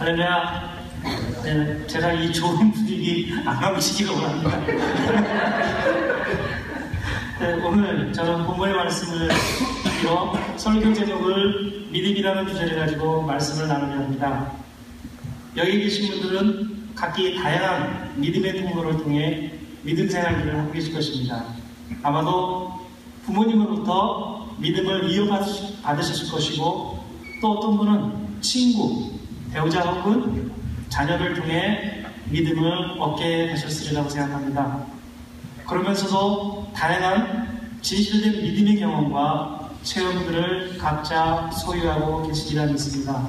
할렐루야. 네, 제가 이 좋은 분위기 안 남으시기를 원합니다. 네, 오늘 저는 본문의 말씀을 빌어 설교 제목을 믿음이라는 주제를 가지고 말씀을 나누려 합니다. 여기 계신 분들은 각기 다양한 믿음의 통로를 통해 믿음 생활을 하고 계실 것입니다. 아마도 부모님으로부터 믿음을 이어받으셨을 것이고, 또 어떤 분은 친구, 배우자 혹은 자녀를 통해 믿음을 얻게 되셨으리라고 생각합니다. 그러면서도 다양한 진실된 믿음의 경험과 체험들을 각자 소유하고 계시리라 믿습니다.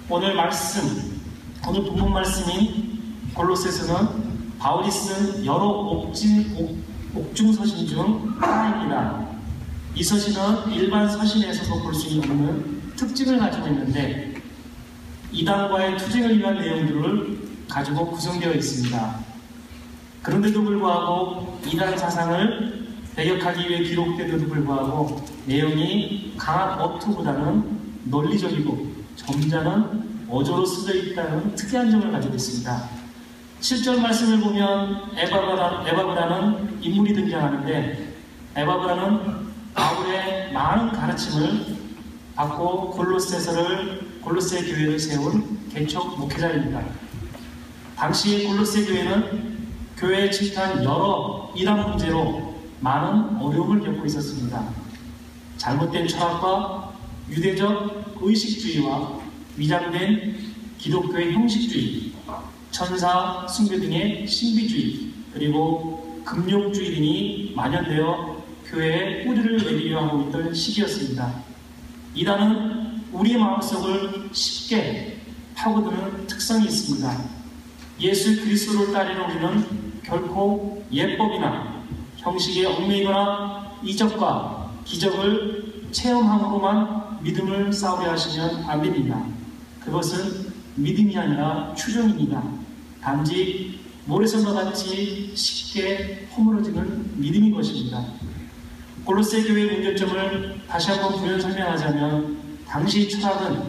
오늘 본문 말씀인 골로새서는 바울이 쓴 여러 옥중 서신 중 하나입니다. 이 서신은 일반 서신에서도 볼 수 있는 특징을 가지고 있는데, 이단과의 투쟁을 위한 내용들을 가지고 구성되어 있습니다. 그런데도 불구하고 이단 사상을 배격하기 위해 기록되는데도 불구하고 내용이 강한 어투보다는 논리적이고 점잖은 어조로 쓰여 있다는 특이한 점을 가지고 있습니다. 7절 말씀을 보면 에바브라는 인물이 등장하는데, 에바브라는 바울의 많은 가르침을 받고 골로새 교회를 세운 개척 목회자입니다. 당시 골로새 교회는 교회에 집단 여러 이단 문제로 많은 어려움을 겪고 있었습니다. 잘못된 철학과 유대적 의식주의와 위장된 기독교의 형식주의, 천사 숭배 등의 신비주의, 그리고 금욕주의 등이 만연되어 교회에 뿌리를 내리려 하고 있던 시기였습니다. 이단은 우리의 마음속을 쉽게 파고드는 특성이 있습니다. 예수 그리스도를 따르는 우리는 결코 예법이나 형식에 얽매이거나 이적과 기적을 체험함으로만 믿음을 쌓으려 하시면 안 됩니다. 그것은 믿음이 아니라 추종입니다. 단지 모래성과 같이 쉽게 허물어지는 믿음인 것입니다. 골로새 교회의 문제점을 다시 한번 부연 설명하자면, 당시 철학은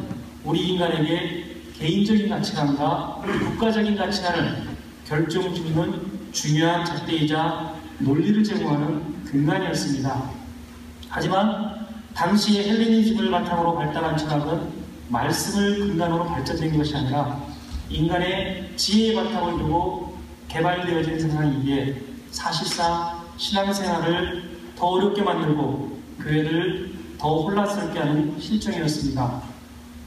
우리 인간에게 개인적인 가치관과 국가적인 가치관을 결정짓는 중요한 잣대이자 논리를 제공하는 근간이었습니다. 하지만 당시의 헬레니즘을 바탕으로 발달한 철학은 말씀을 근간으로 발전된 것이 아니라 인간의 지혜의 바탕을 두고 개발되어진 세상이기에 사실상 신앙생활을 더 어렵게 만들고 교회를 더 혼란스럽게 하는 실정이었습니다.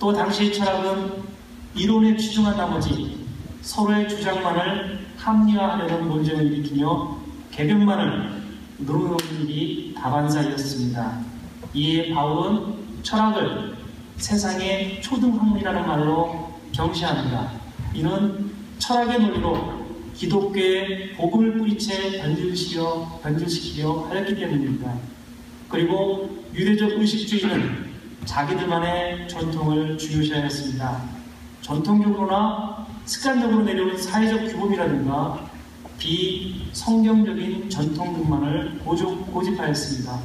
또 당시 철학은 이론에 치중한 나머지 서로의 주장만을 합리화하려는 논쟁을 일으키며 개변만을 늘어놓는 일이 다반사이었습니다. 이에 바울은 철학을 세상의 초등학문이라는 말로 경시합니다. 이는 철학의 논리로 기독교의 복음을 뿌리채 변질시키려 하였기 때문입니다. 그리고 유대적 의식주의는 자기들만의 전통을 중요시하였습니다. 전통적으로나 습관적으로 내려온 사회적 규범이라든가 비성경적인 전통 등만을 고집하였습니다.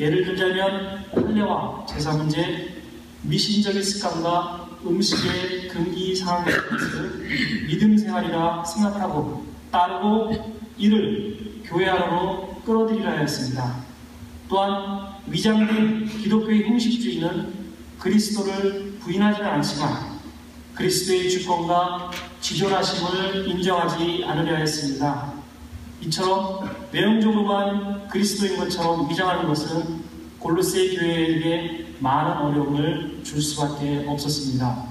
예를 들자면 할례와 제사 문제, 미신적인 습관과 음식의 금기 상황에 대해서 믿음 생활이라 생각하고 따르고 이를 교회 안으로 끌어들이려 하였습니다. 또한 위장된 기독교의 형식주의는 그리스도를 부인하지는 않지만 그리스도의 주권과 지존하심을 인정하지 않으려 했습니다. 이처럼 외형적으로만 그리스도인 것처럼 위장하는 것은 골로새 교회에게 많은 어려움을 줄 수밖에 없었습니다.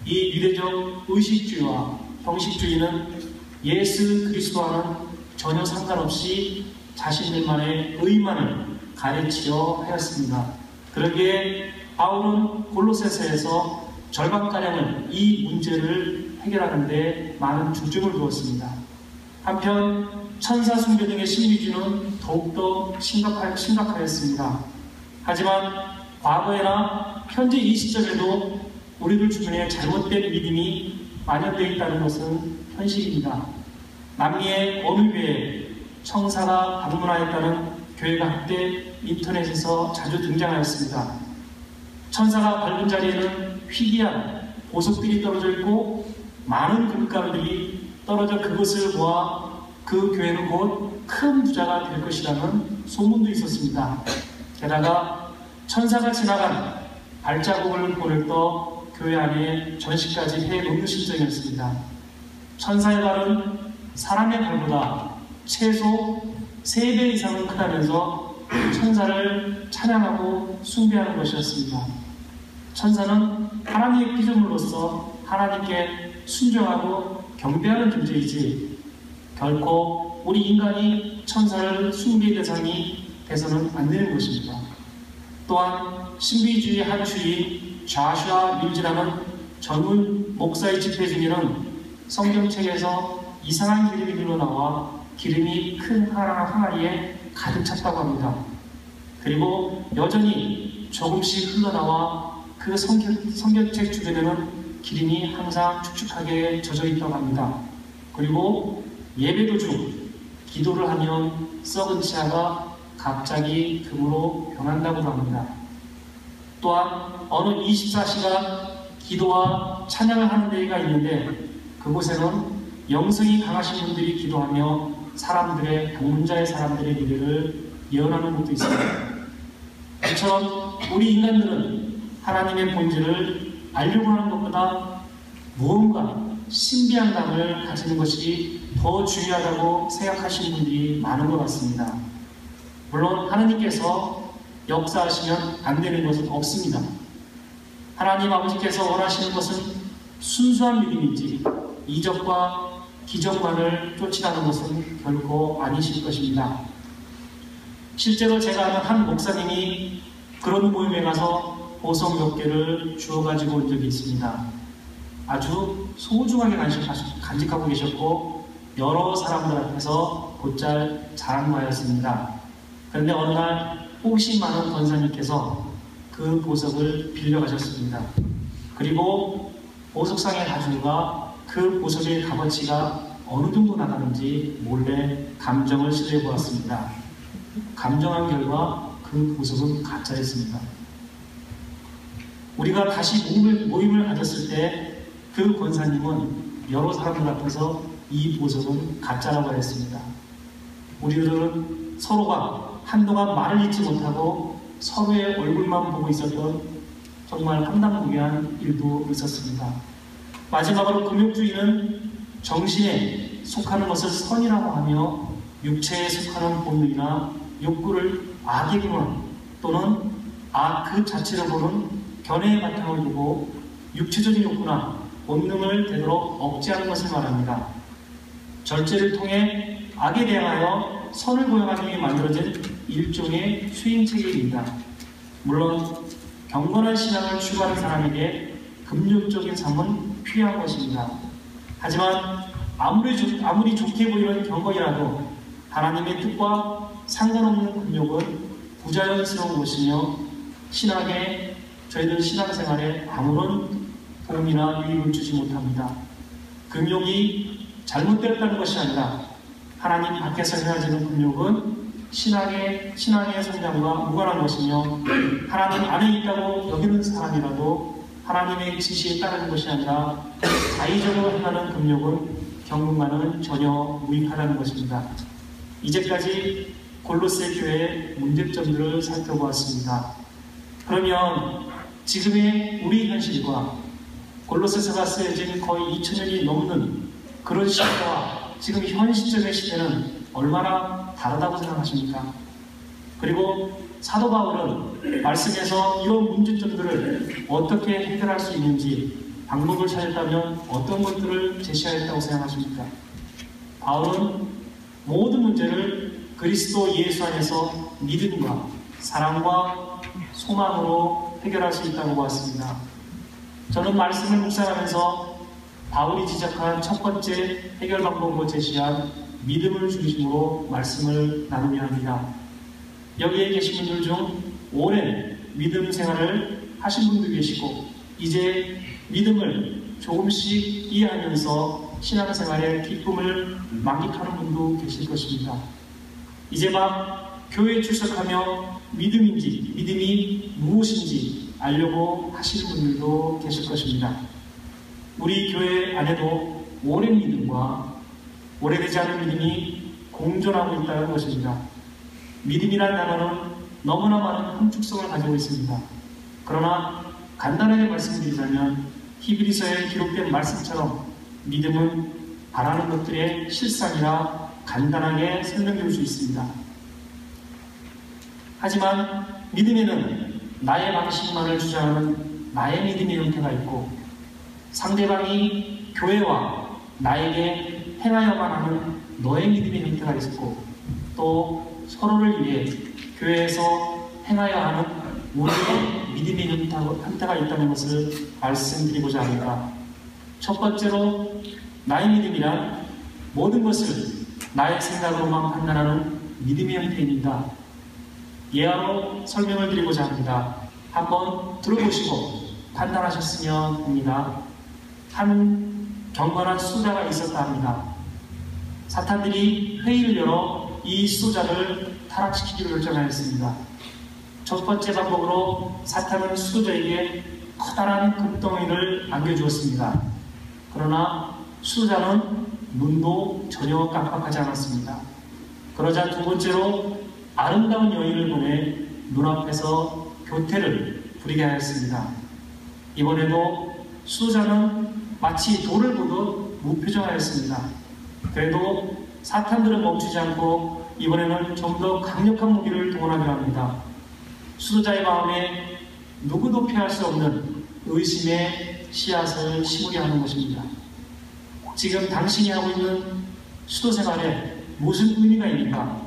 이 유대적 의식주의와 형식주의는 예수 그리스도와는 전혀 상관없이 자신들만의 의만을 가르치려 하였습니다. 그러기에 바울은 골로새서에서 절반가량을 이 문제를 해결하는 데 많은 중점을 두었습니다. 한편 천사 숭배 등의 신비주의는 더욱더 심각하였습니다. 하지만 과거에나 현재 이 시점에도 우리들 주변에 잘못된 믿음이 만연되어 있다는 것은 현실입니다. 남미의 어느 교회에 천사가 방문하였다는 교회가 한때 인터넷에서 자주 등장하였습니다. 천사가 밟은 자리에는 희귀한 보석들이 떨어져 있고 많은 금가루들이 떨어져 그것을 모아 그 교회는 곧 큰 부자가 될 것이라는 소문도 있었습니다. 게다가 천사가 지나간 발자국을 보낼 떠 교회 안에 전시까지 해놓는 실정이었습니다. 천사의 발은 사람의 발보다 최소 3배 이상은 크다면서 천사를 찬양하고 숭배하는 것이었습니다. 천사는 하나님의 피조물로서 하나님께 순종하고 경배하는 존재이지 결코 우리 인간이 천사를 숭배의 대상이 돼서는 안 되는 것입니다. 또한 신비주의 한 주인 좌슈아 밀즈라는 젊은 목사의 집회 중에는 성경책에서 이상한 기름이 흘러나와 기름이 큰 항아리에 가득 찼다고 합니다. 그리고 여전히 조금씩 흘러나와 그 성경책 주변에는 기름이 항상 축축하게 젖어 있다고 합니다. 그리고 예배 도중 기도를 하면 썩은 치아가 갑자기 금으로 변한다고도 합니다. 또한 어느 24시간 기도와 찬양을 하는 데가 있는데 그곳에는 영성이 강하신 분들이 기도하며 방문자의 사람들의 미래를 예언하는 곳도 있습니다. 이처럼 우리 인간들은 하나님의 본질을 알려고 하는 것보다 무언가 신비한 감을 가지는 것이 더 중요하다고 생각하시는 분들이 많은 것 같습니다. 물론 하나님께서 역사하시면 안 되는 것은 없습니다. 하나님 아버지께서 원하시는 것은 순수한 믿음이지 이적과 기적만을 쫓으라는 것은 결코 아니실 것입니다. 실제로 제가 아는 한 목사님이 그런 모임에 가서 보석 몇 개를 주워가지고 온 적이 있습니다. 아주 소중하게 간직하고 계셨고 여러 사람들 앞에서 곧잘 자랑하였습니다. 그런데 어느 날 호기심 많은 권사님께서 그 보석을 빌려가셨습니다. 그리고 보석상의 가죽과 그 보석의 값어치가 어느 정도 나가는지 몰래 감정을 시도해 보았습니다. 감정한 결과 그 보석은 가짜였습니다. 우리가 다시 모임을 가졌을 때 그 권사님은 여러 사람들 앞에서 이 보석은 가짜라고 했습니다. 우리들은 서로가 한동안 말을 잇지 못하고 서로의 얼굴만 보고 있었던 정말 황당무계한 일도 있었습니다. 마지막으로 금욕주의는 정신에 속하는 것을 선이라고 하며 육체에 속하는 본능이나 욕구를 악의 근원 또는 악 그 자체를 보는 견해의 바탕을 두고 육체적인 욕구나 본능을 되도록 억제하는 것을 말합니다. 절제를 통해 악에 대항하여 선을 고용하기 위해 만들어진 일종의 수행체계입니다. 물론 경건한 신앙을 추구하는 사람에게 금욕적인 삶은 필요한 것입니다. 하지만 아무리 좋게 보이는 경건이라도 하나님의 뜻과 상관없는 금욕은 부자연스러운 것이며 저희들 신앙생활에 아무런 도움이나 유익을 주지 못합니다. 금욕이 잘못되었다는 것이 아니라 하나님 밖에서 헤어지는 금욕은 신앙의 성장과 무관한 것이며 하나님 안에 있다고 여기는 사람이라도 하나님의 지시에 따르는 것이 아니라 자의적으로 행하는 금욕은 경건과는 전혀 무익하다는 것입니다. 이제까지 골로새 교회의 문제점들을 살펴보았습니다. 그러면 지금의 우리 현실과 골로새서가 쓰여진 거의 2000년이 넘는 그런 시대와 지금 현 시점의 시대는 얼마나 다르다고 생각하십니까? 그리고 사도 바울은 말씀에서 이런 문제점들을 어떻게 해결할 수 있는지 방법을 찾았다면 어떤 것들을 제시하였다고 생각하십니까? 바울은 모든 문제를 그리스도 예수 안에서 믿음과 사랑과 소망으로 해결할 수 있다고 보았습니다. 저는 말씀을 묵상하면서 바울이 지적한 첫 번째 해결 방법으로 제시한 믿음을 중심으로 말씀을 나누려 합니다. 여기에 계신 분들 중 오랜 믿음 생활을 하신 분도 계시고 이제 믿음을 조금씩 이해하면서 신앙생활의 기쁨을 만끽하는 분도 계실 것입니다. 이제 막 교회에 출석하며 믿음이 무엇인지 알려고 하시는 분들도 계실 것입니다. 우리 교회 안에도 오랜 믿음과 오래되지 않은 믿음이 공존하고 있다는 것입니다. 믿음이라는 단어는 너무나 많은 함축성을 가지고 있습니다. 그러나 간단하게 말씀드리자면 히브리서에 기록된 말씀처럼 믿음은 바라는 것들의 실상이라 간단하게 설명될 수 있습니다. 하지만 믿음에는 나의 방식만을 주장하는 나의 믿음의 형태가 있고 상대방이 교회와 나에게 행하여만 하는 너의 믿음의 형태가 있고 또 서로를 위해 교회에서 행하여 하는 우리의 믿음의 형태가 있다는 것을 말씀드리고자 합니다. 첫 번째로 나의 믿음이란 모든 것을 나의 생각으로만 판단하는 믿음의 형태입니다. 예화로 설명을 드리고자 합니다. 한번 들어보시고 판단하셨으면 합니다. 한 경건한 수도자가 있었다 합니다. 사탄들이 회의를 열어 이 수도자를 타락시키기로 결정하였습니다. 첫 번째 방법으로 사탄은 수도자에게 커다란 금덩이를 안겨주었습니다. 그러나 수도자는 눈도 전혀 깜빡하지 않았습니다. 그러자 두 번째로 아름다운 여인을 보내 눈앞에서 교태를 부리게 하였습니다. 이번에도 수도자는 마치 돌을 보듯 무표정하였습니다. 그래도 사탄들은 멈추지 않고 이번에는 좀 더 강력한 무기를 동원하려 합니다. 수도자의 마음에 누구도 피할 수 없는 의심의 씨앗을 심으려 하는 것입니다. 지금 당신이 하고 있는 수도 생활에 무슨 의미가 있는가?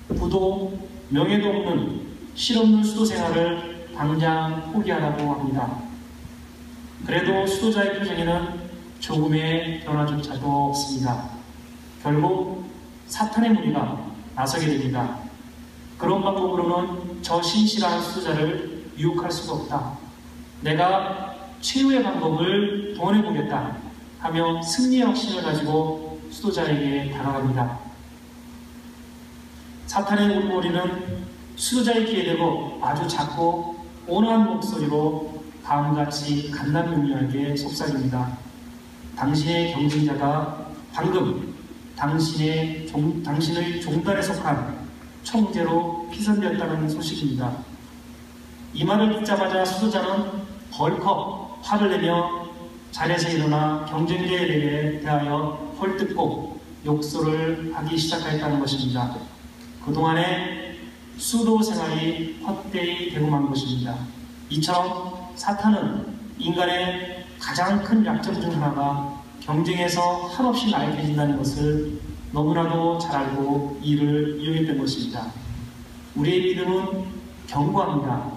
부도, 명예도 없는 실없는 수도 생활을 당장 포기하라고 합니다. 그래도 수도자의 표정에는 조금의 변화조차도 없습니다. 결국 사탄의 무리가 나서게 됩니다. 그런 방법으로는 저 신실한 수도자를 유혹할 수가 없다. 내가 최후의 방법을 동원해보겠다 하며 승리의 확신을 가지고 수도자에게 다가갑니다. 사탄의 울음소리는 수도자의 귀에 대고 아주 작고 온화한 목소리로 다음같이 간단명료하게 속삭입니다. 당신의 경쟁자가 방금 당신의 종단에 속한 총재로 피선되었다는 소식입니다. 이 말을 듣자마자 수도자는 벌컥 화를 내며 자리에서 일어나 경쟁자에 대하여 헐뜯고 욕설을 하기 시작하였다는 것입니다. 그동안의 수도 생활이 헛되이 되고 만 것입니다. 이처럼 사탄은 인간의 가장 큰 약점 중 하나가 경쟁에서 한없이 나약해진다는 것을 너무나도 잘 알고 이를 이용했던 것입니다. 우리의 믿음은 견고합니다.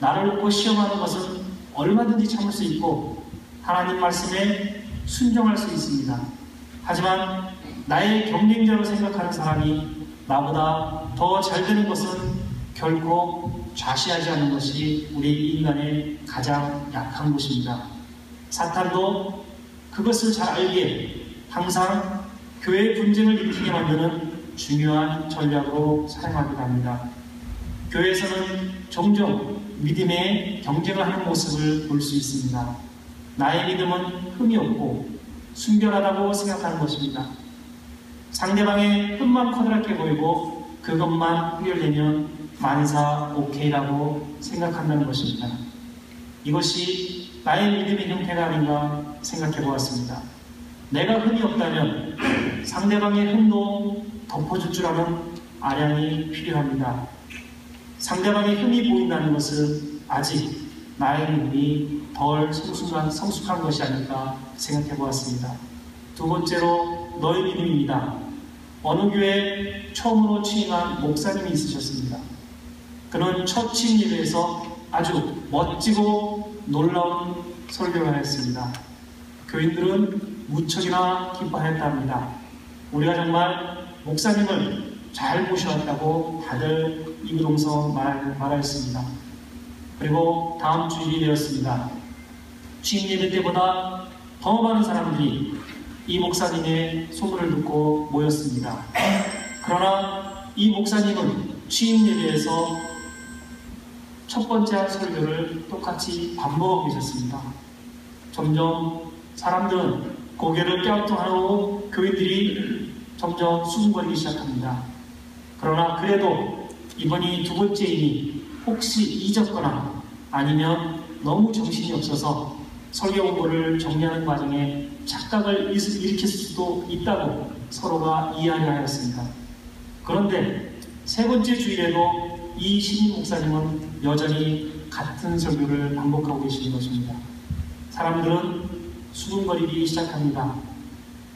나를 놓고 시험하는 것은 얼마든지 참을 수 있고 하나님 말씀에 순종할 수 있습니다. 하지만 나의 경쟁자로 생각하는 사람이 나보다 더 잘 되는 것은 결코 좌시하지 않는 것이 우리 인간의 가장 약한 것입니다. 사탄도 그것을 잘 알기에 항상 교회의 분쟁을 일으키게 만드는 중요한 전략으로 사용하기도 합니다. 교회에서는 종종 믿음의 경쟁을 하는 모습을 볼 수 있습니다. 나의 믿음은 흠이 없고 순결하다고 생각하는 것입니다. 상대방의 흠만 커다랗게 보이고 그것만 흑열내면 만사 오케이라고 생각한다는 것입니다. 이것이 나의 믿음의 형태가 아닌가 생각해 보았습니다. 내가 흠이 없다면 상대방의 흠도 덮어줄 줄 아는 아량이 필요합니다. 상대방의 흠이 보인다는 것은 아직 나의 믿음이 덜 성숙한 것이 아닐까 생각해 보았습니다. 두 번째로 너의 믿음입니다. 어느 교회에 처음으로 취임한 목사님이 있으셨습니다. 그는 첫 취임 예배에서 아주 멋지고 놀라운 설교를 하였습니다. 교인들은 무척이나 기뻐하였다 합니다. 우리가 정말 목사님을 잘 모셔왔다고 다들 이구동성 말하였습니다. 그리고 다음 주일이 되었습니다. 취임 예배 때보다 더 많은 사람들이 이 목사님의 소문을 듣고 모였습니다. 그러나 이 목사님은 취임 예배에서 첫 번째 한 설교를 똑같이 반복하고 계셨습니다. 점점 사람들은 고개를 갸우뚱하고 교인들이 점점 수군거리기 시작합니다. 그러나 그래도 이번이 두 번째이니 혹시 잊었거나 아니면 너무 정신이 없어서 설교 공부를 정리하는 과정에 착각을 일으킬 수도 있다고 서로가 이해하려 하였습니다. 그런데 세 번째 주일에도 이 신임 목사님은 여전히 같은 설교를 반복하고 계시는 것입니다. 사람들은 수군거리기 시작합니다.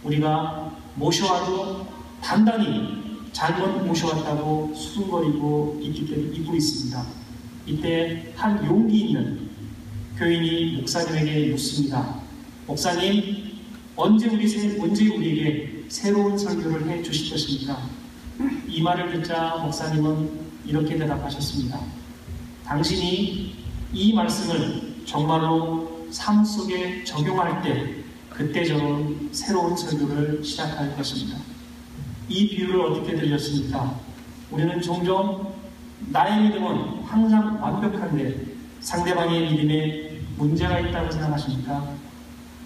우리가 모셔와도 단단히 잘못 모셔왔다고 수군거리고 있고 있습니다. 이때 한 용기 있는 교인이 목사님에게 묻습니다. 목사님, 언제 우리에게 새로운 설교를 해 주실 것입니까? 이 말을 듣자 목사님은 이렇게 대답하셨습니다. 당신이 이 말씀을 정말로 삶 속에 적용할 때 그때 저는 새로운 설교를 시작할 것입니다. 이 비유를 어떻게 들으셨습니까? 우리는 종종 나의 믿음은 항상 완벽한데 상대방의 믿음에 문제가 있다고 생각하십니까?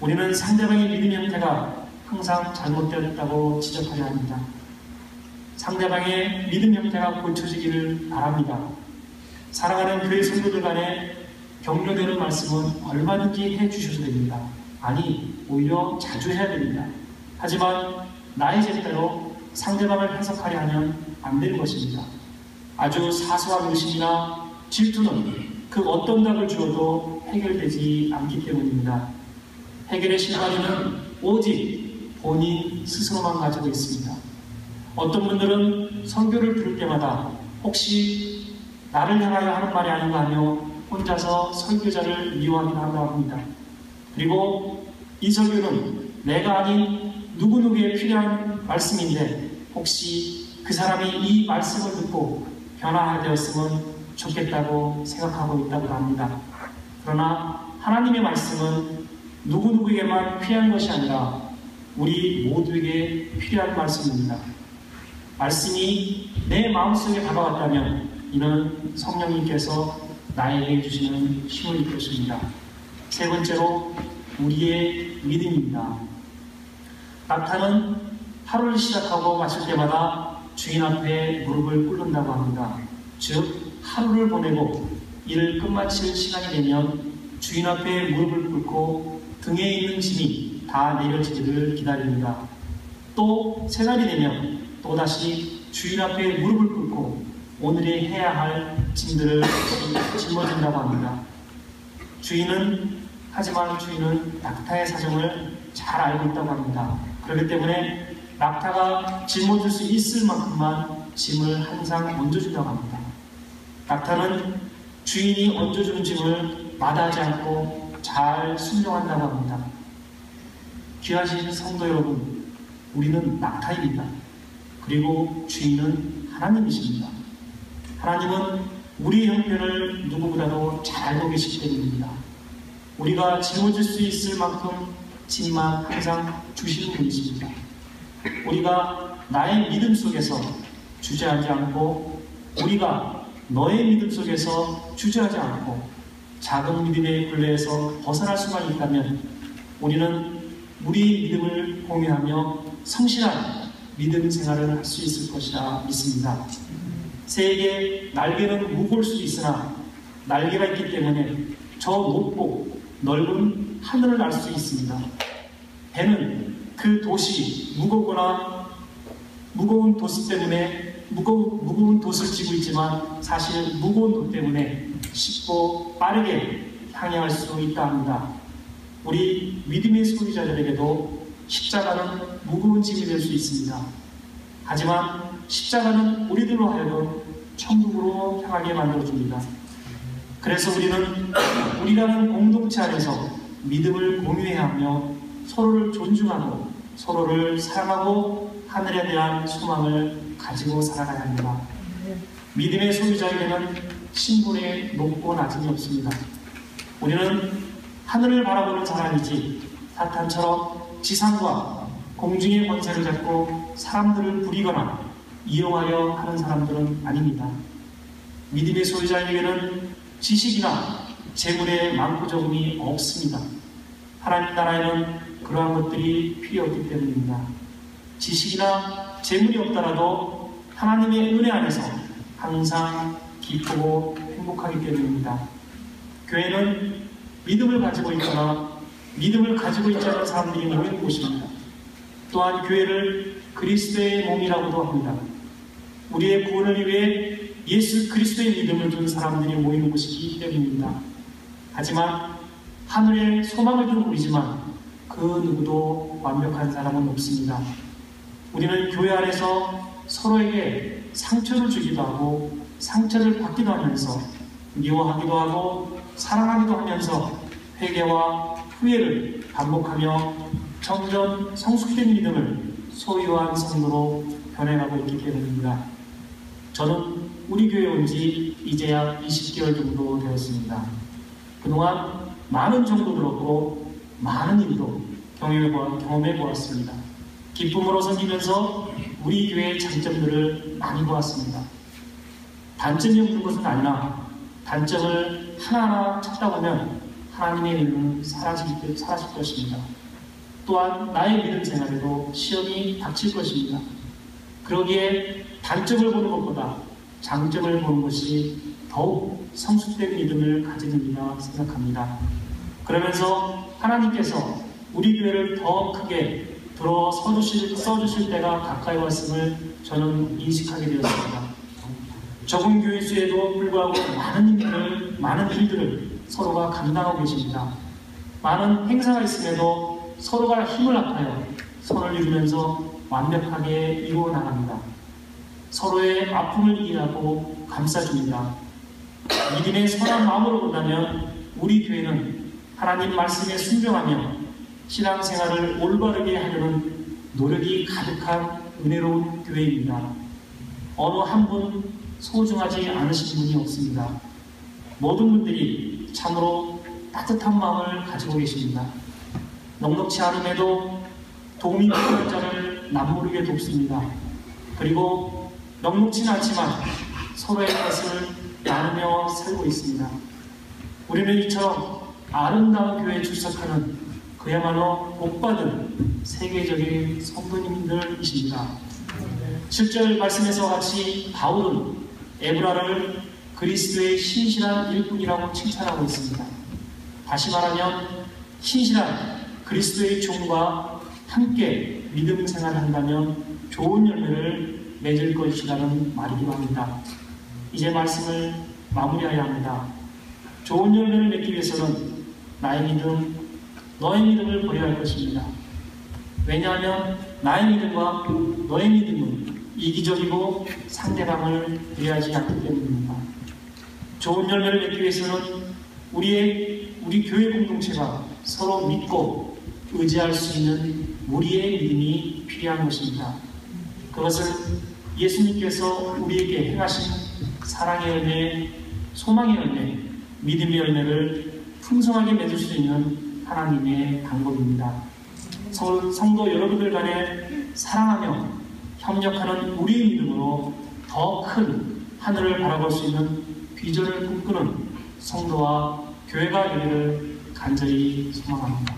우리는 상대방의 믿음 형태가 항상 잘못되었다고 지적하려 합니다. 상대방의 믿음 형태가 고쳐지기를 바랍니다. 사랑하는 교회 성도들 간에 격려되는 말씀은 얼마든지 해주셔도 됩니다. 아니, 오히려 자주 해야 됩니다. 하지만 나의 재대로 상대방을 해석하려 하면 안 되는 것입니다. 아주 사소한 의심이나 질투는 그 어떤 답을 주어도 해결되지 않기 때문입니다. 해결의 실마리는 오직 본인 스스로만 가지고 있습니다. 어떤 분들은 설교를 들을 때마다 혹시 나를 향하여 하는 말이 아닌가 하며 혼자서 설교자를 미워하기도 한다고 합니다. 그리고 이 설교는 내가 아닌 누구누구에 필요한 말씀인데 혹시 그 사람이 이 말씀을 듣고 변화되었으면 좋겠다고 생각하고 있다고 합니다. 그러나 하나님의 말씀은 누구누구에게만 필요한 것이 아니라 우리 모두에게 필요한 말씀입니다. 말씀이 내 마음속에 다가왔다면 이는 성령님께서 나에게 주시는 힘을 것입니다. 세 번째로 우리의 믿음입니다. 낙타는 하루를 시작하고 마칠 때마다 주인 앞에 무릎을 꿇는다고 합니다. 즉 하루를 보내고 일을 끝마칠 시간이 되면 주인 앞에 무릎을 꿇고 등에 있는 짐이 다 내려지기를 기다립니다. 또 새날이 되면 또다시 주인 앞에 무릎을 꿇고 오늘의 해야 할 짐들을 짊어진다고 합니다. 하지만 주인은 낙타의 사정을 잘 알고 있다고 합니다. 그렇기 때문에 낙타가 짊어질 수 있을 만큼만 짐을 항상 얹어준다고 합니다. 낙타는 주인이 얹어주는 짐을 마다하지 않고 잘 순종한다고 합니다. 귀하신 성도 여러분, 우리는 낙타입니다. 그리고 주인은 하나님이십니다. 하나님은 우리 형편을 누구보다도 잘 알고 계시기 때문입니다. 우리가 짊어질 수 있을 만큼 짐만 항상 주시는 분이십니다. 우리가 나의 믿음 속에서 주저하지 않고 우리가 너의 믿음 속에서 주저하지 않고 작은 믿음의 굴레에서 벗어날 수만 있다면 우리는 우리의 믿음을 공유하며 성실한 믿음 생활을 할 수 있을 것이라 믿습니다. 새에게 날개는 무거울 수도 있으나 날개가 있기 때문에 저 높고 넓은 하늘을 날 수 있습니다. 배는 그 돛이 무거운 돛을 지고 있지만 사실 무거운 돛 때문에 쉽고 빠르게 향해갈 수 있다 합니다. 우리 믿음의 소유자들에게도 십자가는 무거운 짐이 될 수 있습니다. 하지만 십자가는 우리들로 하여금 천국으로 향하게 만들어줍니다. 그래서 우리는 우리라는 공동체 안에서 믿음을 공유해야 하며 서로를 존중하고 서로를 사랑하고 하늘에 대한 소망을 가지고 살아가야 합니다. 믿음의 소유자에게는 신분의 높고 낮음이 없습니다. 우리는 하늘을 바라보는 사람이지 사탄처럼 지상과 공중의 권세를 잡고 사람들을 부리거나 이용하려 하는 사람들은 아닙니다. 믿음의 소유자에게는 지식이나 재물의 많고 적음이 없습니다. 하나님 나라에는 그러한 것들이 필요 없기 때문입니다. 지식이나 재물이 없더라도 하나님의 은혜 안에서 항상 기쁘고 행복하기 때문입니다. 교회는 믿음을 가지고 있거나 믿음을 가지고 있지 않은 사람들이 모이는 곳입니다. 또한 교회를 그리스도의 몸이라고도 합니다. 우리의 구원을 위해 예수 그리스도의 믿음을 둔 사람들이 모이는 곳이기 때문입니다. 하지만 하늘에 소망을 두고 우리지만 그 누구도 완벽한 사람은 없습니다. 우리는 교회 안에서 서로에게 상처를 주기도 하고 상처를 받기도 하면서 미워하기도 하고 사랑하기도 하면서 회개와 후회를 반복하며 점점 성숙된 믿음을 소유한 성도로 변해가고 있기 때문입니다. 저는 우리 교회에 온 지 이제야 20개월 정도 되었습니다. 그동안 많은 정도 들었고 많은 일도 경험해 보았습니다. 기쁨으로 섬기면서 우리 교회의 장점들을 많이 보았습니다. 단점이 없는 것은 아니라 단점을 하나하나 찾다 보면 하나님의 믿음은 사라질 것입니다. 또한 나의 믿음 생활에도 시험이 닥칠 것입니다. 그러기에 단점을 보는 것보다 장점을 보는 것이 더욱 성숙된 믿음을 가지는이라 생각합니다. 그러면서 하나님께서 우리 교회를 더 크게 들어 써주실 때가 가까이 왔음을 저는 인식하게 되었습니다. 적은 교회 수에도 불구하고 많은 일들을 서로가 감당하고 계십니다. 많은 행사가 있음에도 서로가 힘을 합하여 선을 이루면서 완벽하게 이루어 나갑니다. 서로의 아픔을 이해하고 감싸줍니다. 믿음의 선한 마음으로 본다면 우리 교회는 하나님 말씀에 순종하며 신앙생활을 올바르게 하려는 노력이 가득한 은혜로운 교회입니다. 어느 한 분 소중하지 않으신 분이 없습니다. 모든 분들이 참으로 따뜻한 마음을 가지고 계십니다. 넉넉지 않음에도 도움이 필요한 자를 남모르게 돕습니다. 그리고 넉넉지는 않지만 서로의 것을 나누며 살고 있습니다. 우리는 이처럼 아름다운 교회에 출석하는 그야말로 복받은 세계적인 성도님들이십니다. 7절 말씀에서 같이 바울은 에브라를 그리스도의 신실한 일꾼이라고 칭찬하고 있습니다. 다시 말하면 신실한 그리스도의 종과 함께 믿음 생활을 한다면 좋은 열매를 맺을 것이라는 말이기도 합니다. 이제 말씀을 마무리해야 합니다. 좋은 열매를 맺기 위해서는 나의 믿음, 너의 믿음을 버려야 할 것입니다. 왜냐하면 나의 믿음과 너의 믿음은 이기적이고 상대방을 배려하지 않기 때문입니다. 좋은 열매를 맺기 위해서는 우리 교회 공동체가 서로 믿고 의지할 수 있는 우리의 믿음이 필요한 것입니다. 그것은 예수님께서 우리에게 행하신 사랑의 열매, 소망의 열매, 믿음의 열매를 풍성하게 맺을 수 있는 하나님의 방법입니다. 성도 여러분들 간에 사랑하며 협력하는 우리의 믿음으로 더 큰 하늘을 바라볼 수 있는 비전을 꿈꾸는 성도와 교회가 되기를 간절히 소망합니다.